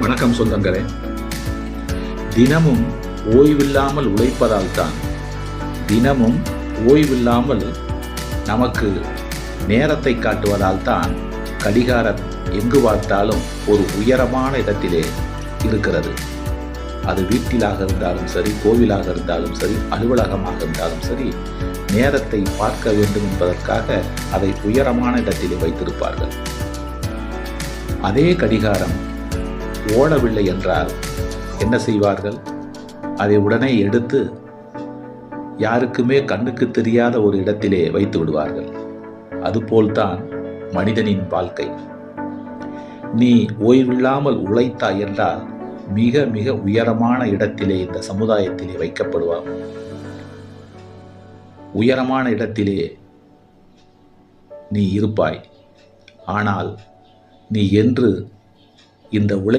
வணக்கம் சொந்தங்களே. தினமும் ஓய்வில்லாமல் உழைப்பதால் தான், தினமும் ஓய்வில்லாமல் நமக்கு நேரத்தை காட்டுவதால் தான் கடிகாரம் எங்கு பார்த்தாலும் ஒரு உயரமான இடத்திலே இருக்கிறது. அது வீட்டிலாக இருந்தாலும் சரி, கோவிலாக இருந்தாலும் சரி, அலுவலகமாக இருந்தாலும் சரி, நேரத்தை பார்க்க வேண்டும் என்பதற்காக அதை உயரமான இடத்திலே வைத்திருப்பார்கள். அதே கடிகாரம் ஓடவில்லை என்றால் என்ன செய்வார்கள்? அதை உடனே எடுத்து யாருக்குமே கண்ணுக்கு தெரியாத ஒரு இடத்திலே வைத்து விடுவார்கள். அதுபோல்தான் மனிதனின் வாழ்க்கை. நீ ஓய்வில்லாமல் உழைத்தாய் என்றால் மிக மிக உயரமான இடத்திலே இந்த சமுதாயத்திலே வைக்கப்படுவார். உயரமான இடத்திலே நீ இருப்பாய். ஆனால் நீ என்று இந்த